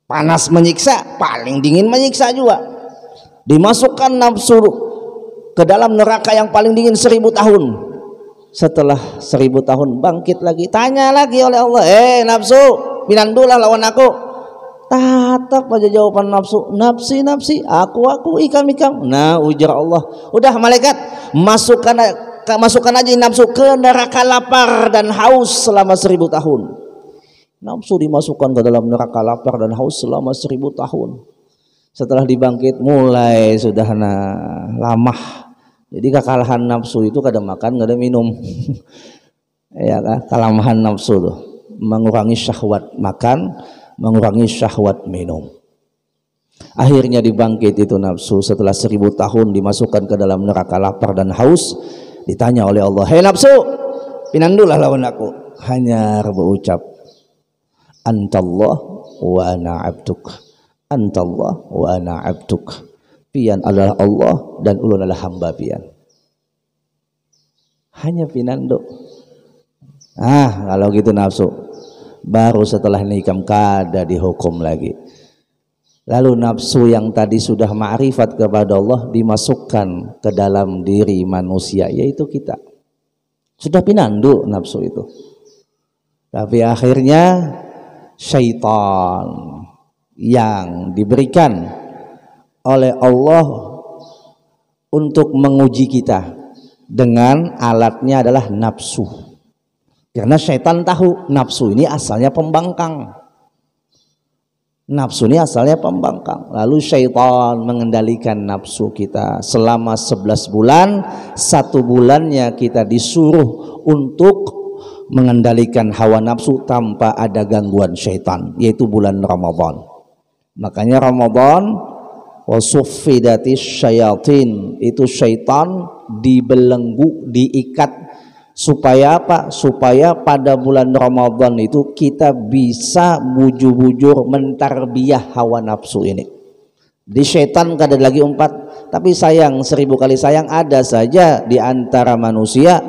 panas menyiksa, paling dingin menyiksa juga. Dimasukkan nafsu ke dalam neraka yang paling dingin 1000 tahun. Setelah 1000 tahun bangkit lagi, tanya lagi oleh Allah, nafsu, pinandulah lawan aku. Tatap aja jawaban nafsu, nafsi nafsi, aku ikam. Nah, ujar Allah, udah malaikat, masukkan aja nafsu ke neraka lapar dan haus selama 1000 tahun. Nafsu dimasukkan ke dalam neraka lapar dan haus selama 1000 tahun. Setelah dibangkit mulai sudah lamah. Jadi kekalahan nafsu itu kadang makan, kadang minum. Ya kan? Kelemahan nafsu tuh mengurangi syahwat makan, mengurangi syahwat minum. Akhirnya dibangkit itu nafsu setelah 1000 tahun dimasukkan ke dalam neraka lapar dan haus. Ditanya oleh Allah, hei nafsu, pinandulah lawan aku. Hanya berucap, antallah wa ana abduk. Antallah wa ana abduk. Pian adalah Allah dan ulun adalah hamba pian. Hanya pinandu. Kalau gitu nafsu. Baru setelah nikam kada dihukum lagi. Lalu nafsu yang tadi sudah ma'rifat kepada Allah dimasukkan ke dalam diri manusia, yaitu kita. Sudah pinandu nafsu itu. Tapi akhirnya syaitan yang diberikan oleh Allah untuk menguji kita dengan alatnya adalah nafsu. Karena syaitan tahu nafsu ini asalnya pembangkang. Nafsu ini asalnya pembangkang. Lalu syaitan mengendalikan nafsu kita selama 11 bulan. 1 bulannya kita disuruh untuk mengendalikan hawa nafsu tanpa ada gangguan syaitan, yaitu bulan Ramadan. Makanya Ramadan wasuffidatis syayatin, itu syaitan dibelenggu, diikat. Supaya apa? Supaya pada bulan Ramadan itu kita bisa bujur-bujur mentarbiyah hawa nafsu ini. Di syaitan kada lagi umpat. Tapi sayang, 1000 kali sayang, ada saja di antara manusia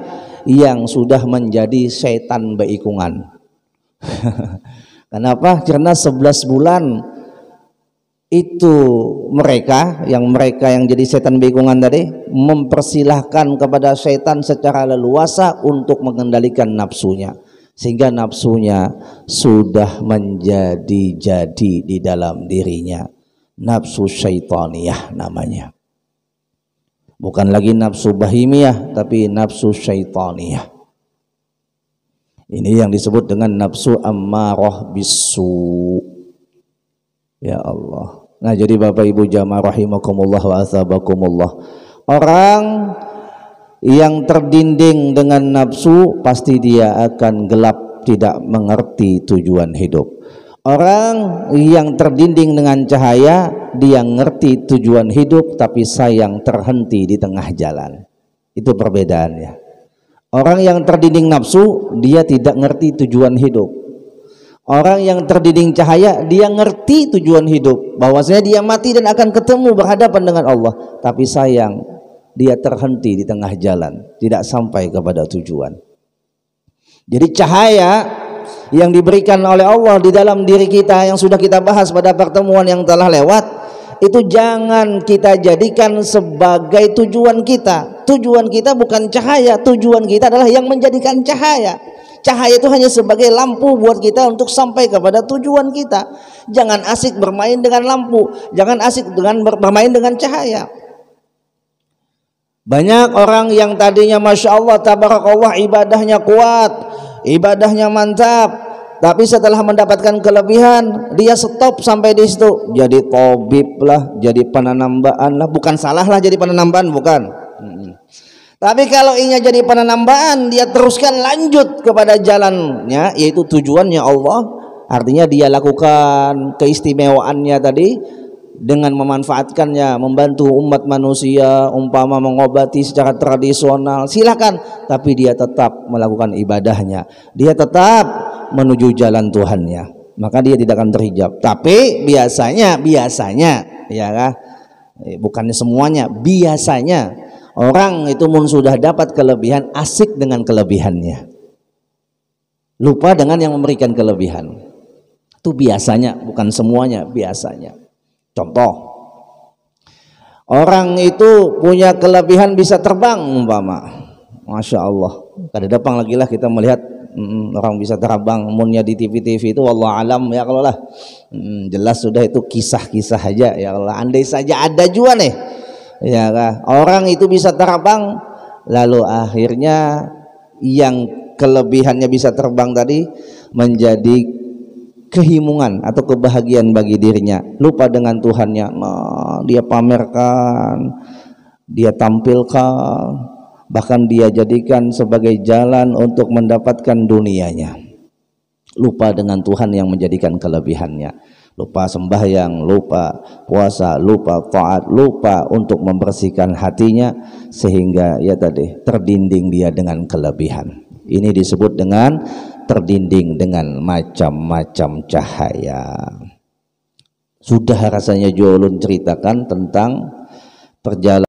yang sudah menjadi syaitan beikungan. Kenapa? Karena 11 bulan itu mereka yang jadi setan beikungan tadi mempersilahkan kepada setan secara leluasa untuk mengendalikan nafsunya, sehingga nafsunya sudah menjadi di dalam dirinya. Nafsu syaitaniyah namanya, bukan lagi nafsu bahimiyah tapi nafsu syaitaniyah. Ini yang disebut dengan nafsu ammarah bisu. Ya Allah. Nah, jadi Bapak Ibu jamaah rahimakumullah wa athabakumullah, orang yang terdinding dengan nafsu pasti dia akan gelap, tidak mengerti tujuan hidup. Orang yang terdinding dengan cahaya, dia ngerti tujuan hidup tapi sayang terhenti di tengah jalan. Itu perbedaannya. Orang yang terdinding nafsu, dia tidak ngerti tujuan hidup. Orang yang terdinding cahaya, dia ngerti tujuan hidup, bahwasanya dia mati dan akan ketemu berhadapan dengan Allah. Tapi sayang, dia terhenti di tengah jalan, tidak sampai kepada tujuan. Jadi cahaya yang diberikan oleh Allah di dalam diri kita yang sudah kita bahas pada pertemuan yang telah lewat, itu jangan kita jadikan sebagai tujuan kita. Tujuan kita bukan cahaya, tujuan kita adalah yang menjadikan cahaya. Cahaya itu hanya sebagai lampu buat kita untuk sampai kepada tujuan kita. Jangan asik bermain dengan lampu, jangan asik dengan bermain dengan cahaya. Banyak orang yang tadinya Masya Allah tabarakallah ibadahnya kuat, ibadahnya mantap, tapi setelah mendapatkan kelebihan dia stop sampai di situ. Jadi tabib lah, jadi penanambaan lah. Bukan salah lah jadi penanambaan, bukan. Tapi kalau ingin jadi penanambaan, dia teruskan lanjut kepada jalannya, yaitu tujuannya Allah. Artinya dia lakukan keistimewaannya tadi dengan memanfaatkannya, membantu umat manusia, umpama mengobati secara tradisional, silakan. Tapi dia tetap melakukan ibadahnya, dia tetap menuju jalan Tuhannya, maka dia tidak akan terhijab. Tapi biasanya ya kan, bukannya semuanya, biasanya orang itu pun sudah dapat kelebihan, asik dengan kelebihannya, lupa dengan yang memberikan kelebihan. Itu biasanya, bukan semuanya, biasanya. Contoh, orang itu punya kelebihan bisa terbang umpama, Masya Allah. Kada depan lagi lah kita melihat orang bisa terbang, munnya di TV-TV itu wallah alam ya kalau lah, jelas sudah itu kisah-kisah aja ya Allah. Andai saja ada juga nih, ya kan? Orang itu bisa terbang, lalu akhirnya yang kelebihannya bisa terbang tadi menjadi kehimungan atau kebahagiaan bagi dirinya, lupa dengan Tuhannya. Nah, dia pamerkan, dia tampilkan, bahkan dia jadikan sebagai jalan untuk mendapatkan dunianya, lupa dengan Tuhan yang menjadikan kelebihannya, lupa sembahyang, lupa puasa, lupa taat, lupa untuk membersihkan hatinya, sehingga ya tadi terdinding dia dengan kelebihan. Ini disebut dengan terdinding dengan macam-macam cahaya. Sudah rasanya Jolun ceritakan tentang perjalanan